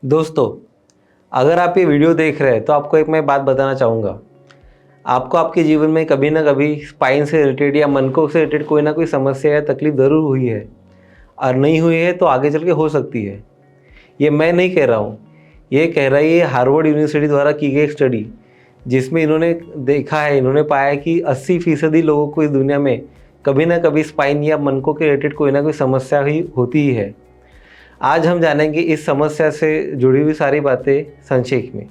दोस्तों, अगर आप ये वीडियो देख रहे हैं तो आपको एक मैं बात बताना चाहूँगा। आपको आपके जीवन में कभी ना कभी स्पाइन से रिलेटेड या मनकों से रिलेटेड कोई ना कोई समस्या या तकलीफ ज़रूर हुई है और नहीं हुई है तो आगे चल के हो सकती है। ये मैं नहीं कह रहा हूँ, ये कह रहा है ये हार्वर्ड यूनिवर्सिटी द्वारा की गई एक स्टडी, जिसमें इन्होंने देखा है, इन्होंने पाया है कि 80% लोगों को इस दुनिया में कभी ना कभी स्पाइन या मनकों के रिलेटेड कोई ना कोई समस्या ही होती ही है। आज हम जानेंगे इस समस्या से जुड़ी हुई सारी बातें संक्षेप में।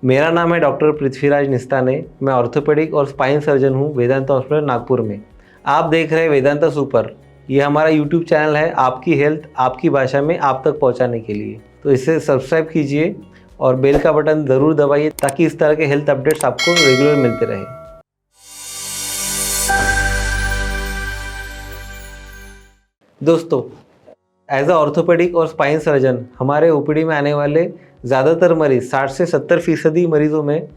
मेरा नाम है डॉक्टर पृथ्वीराज निस्ताने। मैं ऑर्थोपेडिक और स्पाइन सर्जन हूँ वेदांता हॉस्पिटल नागपुर में। आप देख रहे हैं वेदांता सुपर। ये हमारा यूट्यूब चैनल है आपकी हेल्थ आपकी भाषा में आप तक पहुँचाने के लिए। तो इसे सब्सक्राइब कीजिए और बेल का बटन ज़रूर दबाइए ताकि इस तरह के हेल्थ अपडेट्स आपको रेगुलर मिलते रहे। दोस्तों, एज अ ऑर्थोपेडिक और स्पाइन सर्जन हमारे ओपीडी में आने वाले ज़्यादातर मरीज़ 60 से 70% मरीज़ों में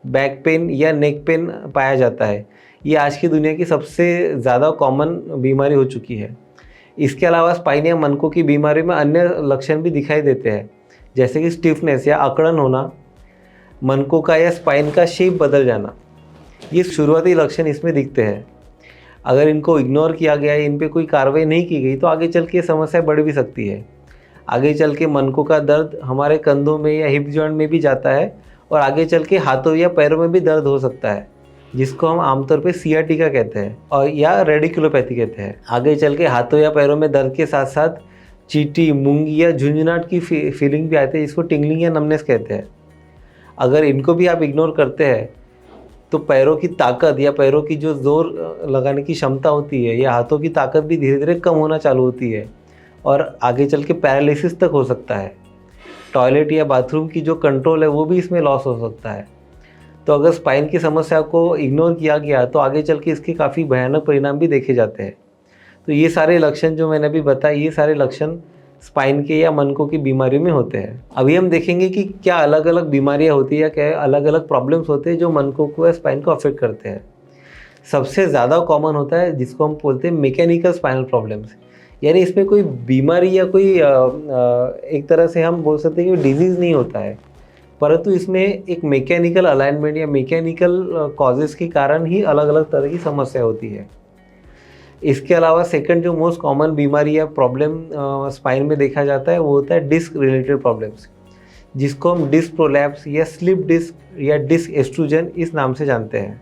बैक पेन या नेक पेन पाया जाता है। ये आज की दुनिया की सबसे ज़्यादा कॉमन बीमारी हो चुकी है। इसके अलावा स्पाइन या मनकों की बीमारी में अन्य लक्षण भी दिखाई देते हैं, जैसे कि स्टिफनेस या अकड़न होना, मनकों का या स्पाइन का शेप बदल जाना। ये शुरुआती लक्षण इसमें दिखते हैं। अगर इनको इग्नोर किया गया या इन पे कोई कार्रवाई नहीं की गई तो आगे चल के समस्या बढ़ भी सकती है। आगे चल के मनकों का दर्द हमारे कंधों में या हिप जॉइंट में भी जाता है और आगे चल के हाथों या पैरों में भी दर्द हो सकता है, जिसको हम आमतौर पे सियाटिका कहते हैं और या रेडिकुलोपैथी कहते हैं। आगे चल के हाथों या पैरों में दर्द के साथ साथ चींटी, मूंगी या झुंझुनाहट की फीलिंग भी आती है, जिसको टिंगलिंग या नमनेस कहते हैं। अगर इनको भी आप इग्नोर करते हैं तो पैरों की ताकत या पैरों की जो ज़ोर लगाने की क्षमता होती है या हाथों की ताकत भी धीरे धीरे कम होना चालू होती है और आगे चल के पैरालिसिस तक हो सकता है। टॉयलेट या बाथरूम की जो कंट्रोल है वो भी इसमें लॉस हो सकता है। तो अगर स्पाइन की समस्या को इग्नोर किया गया तो आगे चल के इसके काफ़ी भयानक परिणाम भी देखे जाते हैं। तो ये सारे लक्षण जो मैंने अभी बताए, ये सारे लक्षण स्पाइन के या मनकों की बीमारियों में होते हैं। अभी हम देखेंगे कि क्या अलग अलग बीमारियां होती है या क्या अलग अलग प्रॉब्लम्स होते हैं जो मनकों को या स्पाइन को अफेक्ट करते हैं। सबसे ज़्यादा कॉमन होता है जिसको हम बोलते हैं मैकेनिकल स्पाइनल प्रॉब्लम्स, यानी इसमें कोई बीमारी या कोई एक तरह से हम बोल सकते हैं कि डिजीज़ नहीं होता है, परंतु इसमें एक मैकेनिकल अलाइनमेंट या मैकेनिकल कॉजेज़ के कारण ही अलग अलग तरह की समस्या होती है। इसके अलावा सेकंड जो मोस्ट कॉमन बीमारी या प्रॉब्लम स्पाइन में देखा जाता है वो होता है डिस्क रिलेटेड प्रॉब्लम्स, जिसको हम डिस्क प्रोलैप्स या स्लिप डिस्क या डिस्क एक्सट्रूजन इस नाम से जानते हैं।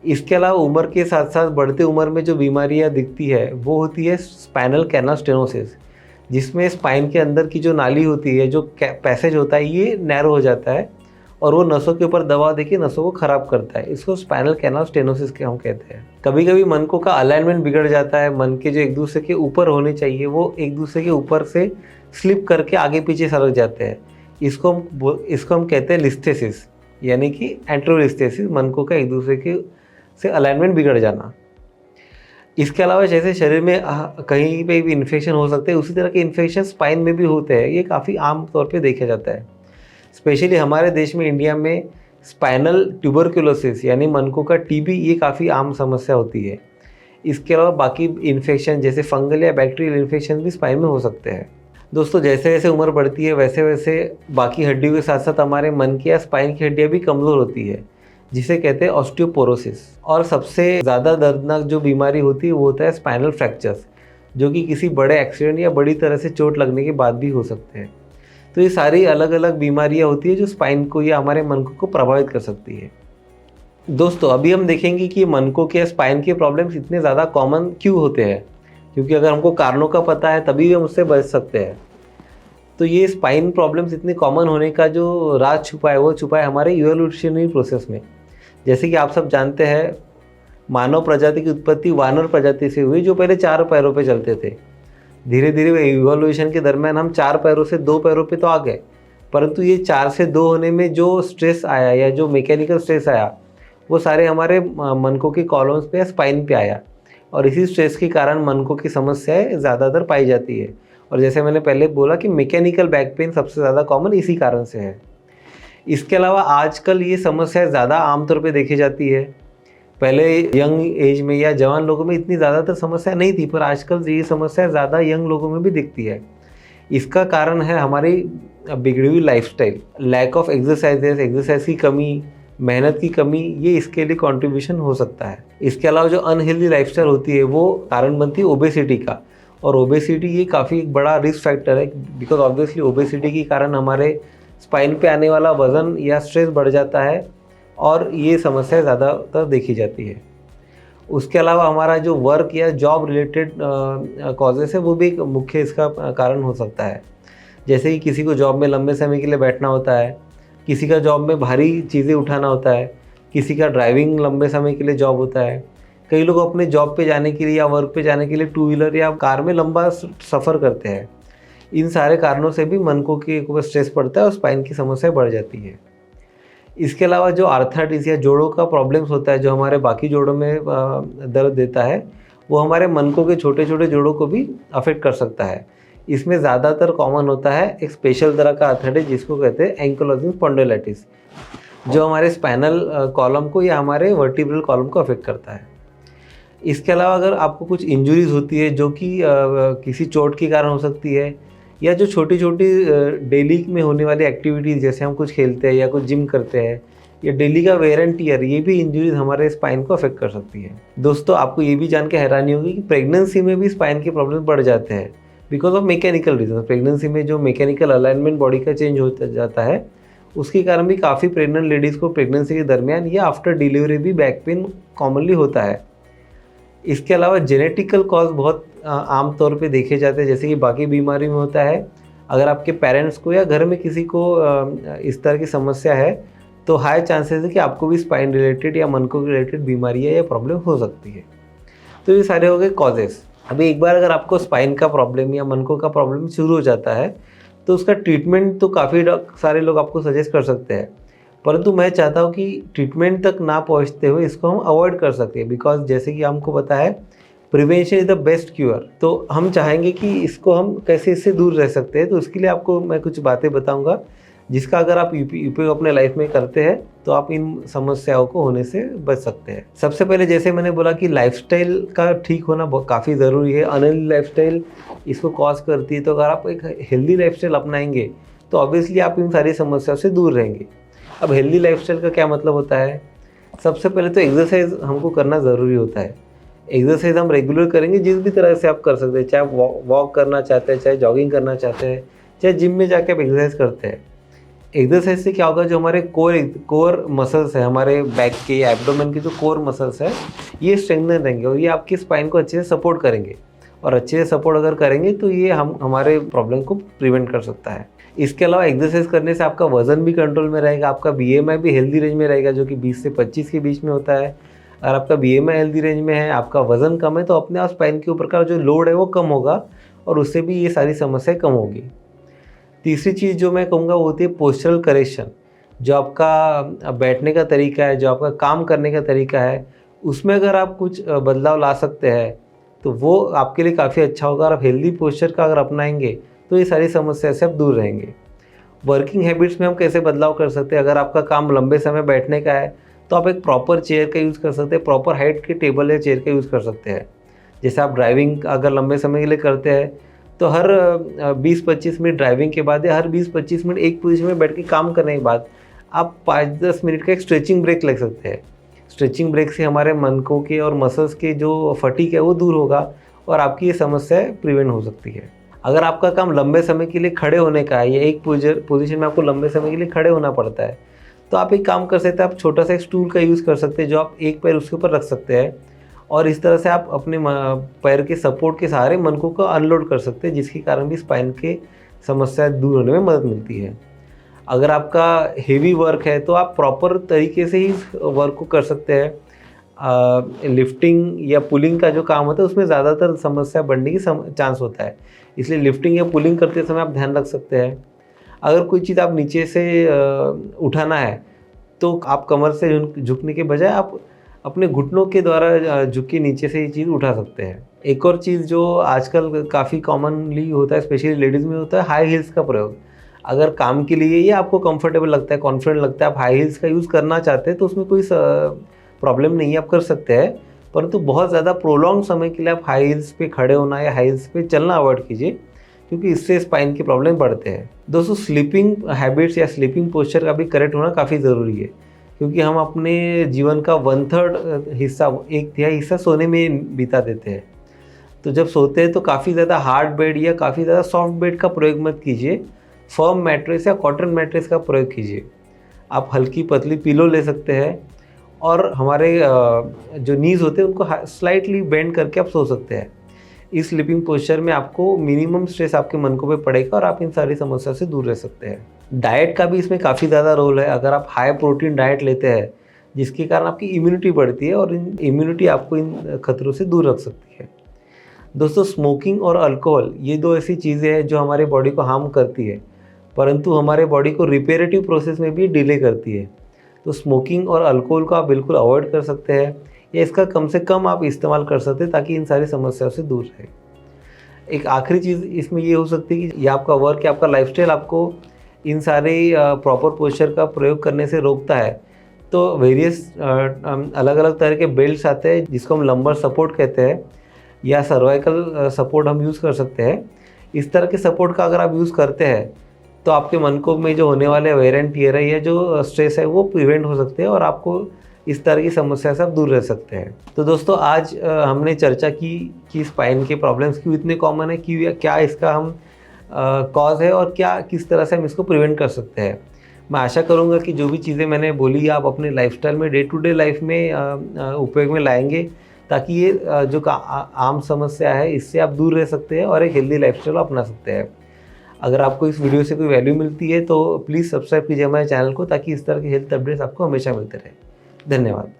इसके अलावा उम्र के साथ साथ बढ़ते उम्र में जो बीमारियां दिखती है वो होती है स्पाइनल कैनाल स्टेनोसिस, जिसमें स्पाइन के अंदर की जो नाली होती है, जो पैसेज होता है, ये नैरो हो जाता है और वो नसों के ऊपर दबाव देके नसों को ख़राब करता है। इसको स्पाइनल कैनाल स्टेनोसिस के हम कहते हैं। कभी कभी मनकों का अलाइनमेंट बिगड़ जाता है। मन के जो एक दूसरे के ऊपर होने चाहिए वो एक दूसरे के ऊपर से स्लिप करके आगे पीछे सरक जाते हैं। इसको हम कहते हैं लिस्थेसिस, यानी कि एंट्रोलिस्थेसिस, मनकों का एक दूसरे के से अलाइनमेंट बिगड़ जाना। इसके अलावा जैसे शरीर में कहीं पे भी इन्फेक्शन हो सकते हैं, उसी तरह के इन्फेक्शन स्पाइन में भी होते हैं। ये काफ़ी आम तौर पे देखा जाता है। स्पेशली हमारे देश में, इंडिया में, स्पाइनल ट्यूबरक्यूलोसिस यानी मनकों का टीबी ये काफ़ी आम समस्या होती है। इसके अलावा बाकी इन्फेक्शन जैसे फंगल या बैक्टीरियल इन्फेक्शन भी स्पाइन में हो सकते हैं। दोस्तों, जैसे जैसे उम्र बढ़ती है वैसे वैसे बाकी हड्डियों के साथ साथ हमारे मन की या स्पाइन की हड्डियाँ भी कमज़ोर होती है, जिसे कहते हैं ऑस्टियोपोरोसिस। और सबसे ज़्यादा दर्दनाक जो बीमारी होती है वो होता है स्पाइनल फ्रैक्चर्स, जो कि किसी बड़े एक्सीडेंट या बड़ी तरह से चोट लगने के बाद भी हो सकते हैं। तो ये सारी अलग अलग बीमारियां होती है जो स्पाइन को या हमारे मनकों को प्रभावित कर सकती है। दोस्तों, अभी हम देखेंगे कि मनकों के स्पाइन के प्रॉब्लम्स इतने ज़्यादा कॉमन क्यों होते हैं, क्योंकि अगर हमको कारणों का पता है तभी हम उससे बच सकते हैं। तो ये स्पाइन प्रॉब्लम्स इतने कॉमन होने का जो राज छुपा है वो छुपा है हमारे इवोल्यूशनरी प्रोसेस में। जैसे कि आप सब जानते हैं, मानव प्रजाति की उत्पत्ति वानर प्रजाति से हुई, जो पहले 4 पैरों पर चलते थे। धीरे धीरे इवोल्यूशन के दरम्यान हम 4 पैरों से 2 पैरों पे तो आ गए, परंतु ये 4 से 2 होने में जो स्ट्रेस आया या जो मैकेनिकल स्ट्रेस आया वो सारे हमारे मनकों के कॉलम्स पे या स्पाइन पे आया, और इसी स्ट्रेस के कारण मनकों की समस्याएं ज़्यादातर पाई जाती है। और जैसे मैंने पहले बोला कि मैकेनिकल बैक पेन सबसे ज़्यादा कॉमन इसी कारण से है। इसके अलावा आजकल ये समस्या ज़्यादा आमतौर पर देखी जाती है। पहले यंग एज में या जवान लोगों में इतनी ज़्यादातर समस्या नहीं थी, पर आजकल ये समस्या ज़्यादा यंग लोगों में भी दिखती है। इसका कारण है हमारी बिगड़ी हुई लाइफस्टाइल, लैक ऑफ एक्सरसाइज की कमी, मेहनत की कमी, ये इसके लिए कंट्रीब्यूशन हो सकता है। इसके अलावा जो अनहेल्दी लाइफस्टाइल होती है वो कारण बनती है ओबेसिटी का, और ओबेसिटी ये काफ़ी एक बड़ा रिस्क फैक्टर है, बिकॉज ऑब्वियसली ओबेसिटी के कारण हमारे स्पाइन पे आने वाला वज़न या स्ट्रेस बढ़ जाता है और ये समस्या ज़्यादातर देखी जाती है। उसके अलावा हमारा जो वर्क या जॉब रिलेटेड कॉजेस है वो भी एक मुख्य इसका कारण हो सकता है। जैसे कि किसी को जॉब में लंबे समय के लिए बैठना होता है, किसी का जॉब में भारी चीज़ें उठाना होता है, किसी का ड्राइविंग लंबे समय के लिए जॉब होता है। कई लोग अपने जॉब पे जाने के लिए या वर्क पे जाने के लिए टू व्हीलर या कार में लंबा सफ़र करते हैं। इन सारे कारणों से भी मनकों के ऊपर स्ट्रेस पड़ता है और स्पाइन की समस्या बढ़ जाती है। इसके अलावा जो आर्थराइटिस या जोड़ों का प्रॉब्लम्स होता है, जो हमारे बाकी जोड़ों में दर्द देता है, वो हमारे मनकों के छोटे छोटे जोड़ों को भी अफेक्ट कर सकता है। इसमें ज़्यादातर कॉमन होता है एक स्पेशल तरह का आर्थराइटिस जिसको कहते हैं एंकिलोसिस स्पॉन्डिलोलाइटिस, जो हमारे स्पाइनल कॉलम को या हमारे वर्टिब्रल कॉलम को अफेक्ट करता है। इसके अलावा अगर आपको कुछ इंजरीज होती है जो कि किसी चोट के कारण हो सकती है, या जो छोटी छोटी डेली में होने वाली एक्टिविटीज़, जैसे हम कुछ खेलते हैं या कुछ जिम करते हैं या डेली का वेयर एंड टियर, ये भी इंजरीज हमारे स्पाइन को अफेक्ट कर सकती है। दोस्तों, आपको ये भी जान के हैरानी होगी कि प्रेगनेंसी में भी स्पाइन के प्रॉब्लम बढ़ जाते हैं because of mechanical reason. Pregnancy में जो मैकेनिकल अलाइनमेंट बॉडी का चेंज होता जाता है, उसके कारण भी काफ़ी प्रेग्नेंट लेडीज़ को प्रेगनेंसी के दरमियान या आफ्टर डिलीवरी भी बैक पेन कॉमनली होता है। इसके अलावा जेनेटिकल कॉज बहुत आम तौर पे देखे जाते हैं, जैसे कि बाकी बीमारी में होता है। अगर आपके पेरेंट्स को या घर में किसी को इस तरह की समस्या है तो हाई चांसेस है कि आपको भी स्पाइन रिलेटेड या मनकों के रिलेटेड बीमारियाँ या प्रॉब्लम हो सकती है। तो ये सारे हो गए कॉजेस। अभी एक बार अगर आपको स्पाइन का प्रॉब्लम या मनकों का प्रॉब्लम शुरू हो जाता है तो उसका ट्रीटमेंट तो काफ़ी सारे लोग आपको सजेस्ट कर सकते हैं, परंतु मैं चाहता हूँ कि ट्रीटमेंट तक ना पहुँचते हुए इसको हम अवॉइड कर सकते हैं, बिकॉज जैसे कि हमको पता है prevention is the best cure. तो हम चाहेंगे कि इसको हम कैसे इससे दूर रह सकते हैं। तो इसके लिए आपको मैं कुछ बातें बताऊंगा जिसका अगर आप उपयोग अपने लाइफ में करते हैं तो आप इन समस्याओं को होने से बच सकते हैं। सबसे पहले जैसे मैंने बोला कि लाइफस्टाइल का ठीक होना काफ़ी ज़रूरी है। अनहेल्दी लाइफस्टाइल इसको कॉज करती है, तो अगर आप एक हेल्दी लाइफस्टाइल अपनाएंगे तो ऑब्वियसली आप इन सारी समस्याओं से दूर रहेंगे। अब हेल्दी लाइफस्टाइल का क्या मतलब होता है? सबसे पहले तो एक्सरसाइज हमको करना ज़रूरी होता है। एक्सरसाइज हम रेगुलर करेंगे, जिस भी तरह से आप कर सकते हैं, चाहे आप वॉक करना चाहते हैं, चाहे जॉगिंग करना चाहते हैं, चाहे जिम में जाके आप एक्सरसाइज करते हैं। एक्सरसाइज से क्या होगा, जो हमारे कोर मसल्स है, हमारे बैक के या एब्डोमेन के जो कोर मसल्स है, ये स्ट्रेंथन रहेंगे और ये आपकी स्पाइन को अच्छे से सपोर्ट करेंगे। और अच्छे से सपोर्ट अगर करेंगे तो ये हमारे प्रॉब्लम को प्रिवेंट कर सकता है। इसके अलावा एक्सरसाइज करने से आपका वजन भी कंट्रोल में रहेगा, आपका BMI भी हेल्दी रेंज में रहेगा, जो कि 20 से 25 के बीच में होता है। अगर आपका BMI हेल्दी रेंज में है, आपका वजन कम है, तो अपने आप स्पाइन के ऊपर का जो लोड है वो कम होगा और उससे भी ये सारी समस्याएं कम होगी। तीसरी चीज़ जो मैं कहूँगा वो होती है पोस्चरल करेक्शन। जो आपका बैठने का तरीका है, जो आपका काम करने का तरीका है, उसमें अगर आप कुछ बदलाव ला सकते हैं तो वो आपके लिए काफ़ी अच्छा होगा। और आप हेल्दी पोस्चर का अगर अपनाएंगे तो ये सारी समस्या से आप दूर रहेंगे। वर्किंग हैबिट्स में हम कैसे बदलाव कर सकते हैं? अगर आपका काम लंबे समय बैठने का है तो आप एक प्रॉपर चेयर का यूज़ कर सकते हैं, प्रॉपर हाइट के टेबल या चेयर का यूज़ कर सकते हैं। जैसे आप ड्राइविंग अगर लंबे समय के लिए करते हैं तो हर 20-25 मिनट ड्राइविंग के बाद या हर 20-25 मिनट एक पोजीशन में बैठ के काम करने के बाद आप 5-10 मिनट का एक स्ट्रेचिंग ब्रेक ले सकते हैं। स्ट्रेचिंग ब्रेक से हमारे मनकों के और मसल्स के जो फटीग है वो दूर होगा और आपकी ये समस्या प्रिवेंट हो सकती है। अगर आपका काम लंबे समय के लिए खड़े होने का है या एक पोजीशन में आपको लंबे समय के लिए खड़े होना पड़ता है, तो आप एक काम कर सकते हैं, आप छोटा सा एक स्टूल का यूज़ कर सकते हैं जो आप एक पैर उसके ऊपर रख सकते हैं और इस तरह से आप अपने पैर के सपोर्ट के सहारे मनकों को अनलोड कर सकते हैं, जिसके कारण भी स्पाइन के समस्या दूर होने में मदद मिलती है। अगर आपका हेवी वर्क है तो आप प्रॉपर तरीके से ही वर्क को कर सकते हैं। लिफ्टिंग या पुलिंग का जो काम होता है उसमें ज़्यादातर समस्या बढ़ने की चांस होता है, इसलिए लिफ्टिंग या पुलिंग करते समय आप ध्यान रख सकते हैं। अगर कोई चीज़ आप नीचे से उठाना है तो आप कमर से झुकने के बजाय आप अपने घुटनों के द्वारा झुक के नीचे से ये चीज़ उठा सकते हैं। एक और चीज़ जो आजकल काफ़ी कॉमनली होता है, स्पेशली लेडीज़ में होता है, हाई हील्स का प्रयोग। अगर काम के लिए ये आपको कंफर्टेबल लगता है, कॉन्फिडेंट लगता है, आप हाई हील्स का यूज़ करना चाहते हैं तो उसमें कोई प्रॉब्लम नहीं है, आप कर सकते हैं। परंतु बहुत ज़्यादा प्रोलॉन्ग समय के लिए आप हाई हील्स पे खड़े होना या हाई हील्स पे चलना अवॉइड कीजिए, क्योंकि इससे स्पाइन की प्रॉब्लम बढ़ते हैं। दोस्तों स्लीपिंग हैबिट्स या स्लीपिंग पोस्चर का भी करेक्ट होना काफ़ी ज़रूरी है, क्योंकि हम अपने जीवन का 1/3 हिस्सा, 1/3 हिस्सा सोने में बिता देते हैं। तो जब सोते हैं तो काफ़ी ज़्यादा हार्ड बेड या काफ़ी ज़्यादा सॉफ्ट बेड का प्रयोग मत कीजिए, फर्म मैट्रेस या कॉटन मैट्रेस का प्रयोग कीजिए। आप हल्की पतली पिलो ले सकते हैं और हमारे जो नीज़ होते हैं उनको स्लाइटली बेंड करके आप सो सकते हैं। इस स्लीपिंग पोस्चर में आपको मिनिमम स्ट्रेस आपके मनकों पे पड़ेगा और आप इन सारी समस्या से दूर रह सकते हैं। डाइट का भी इसमें काफ़ी ज़्यादा रोल है। अगर आप हाई प्रोटीन डाइट लेते हैं जिसके कारण आपकी इम्यूनिटी बढ़ती है और इम्यूनिटी आपको इन खतरों से दूर रख सकती है। दोस्तों स्मोकिंग और अल्कोहल ये दो ऐसी चीज़ें हैं जो हमारे बॉडी को हार्म करती है, परंतु हमारे बॉडी को रिपेरेटिव प्रोसेस में भी डिले करती है। तो स्मोकिंग और अल्कोहल को आप बिल्कुल अवॉइड कर सकते हैं या इसका कम से कम आप इस्तेमाल कर सकते हैं ताकि इन सारी समस्याओं से दूर रहे। एक आखिरी चीज़ इसमें ये हो सकती है कि ये आपका वर्क या आपका लाइफस्टाइल आपको इन सारे प्रॉपर पोस्चर का प्रयोग करने से रोकता है। तो वेरियस अलग अलग तरह के बेल्ट्स आते हैं जिसको हम लंबर सपोर्ट कहते हैं या सर्वाइकल सपोर्ट हम यूज़ कर सकते हैं। इस तरह के सपोर्ट का अगर आप यूज़ करते हैं तो आपके मनकों में जो होने वाले वेयर एंड टियर है या जो स्ट्रेस है वो प्रिवेंट हो सकते हैं और आपको इस तरह की समस्या से आप दूर रह सकते हैं। तो दोस्तों आज हमने चर्चा की कि स्पाइन के प्रॉब्लम्स क्यों इतने कॉमन है, क्यों, क्या इसका हम कॉज है और क्या किस तरह से हम इसको प्रिवेंट कर सकते हैं। मैं आशा करूँगा कि जो भी चीज़ें मैंने बोली आप अपने लाइफस्टाइल में डे टू डे लाइफ में उपयोग में लाएंगे, ताकि ये जो आम समस्या है इससे आप दूर रह सकते हैं और एक हेल्दी लाइफस्टाइल अपना सकते हैं। अगर आपको इस वीडियो से कोई वैल्यू मिलती है तो प्लीज़ सब्सक्राइब कीजिए हमारे चैनल को, ताकि इस तरह के हेल्थ अपडेट्स आपको हमेशा मिलते रहे। धन्यवाद।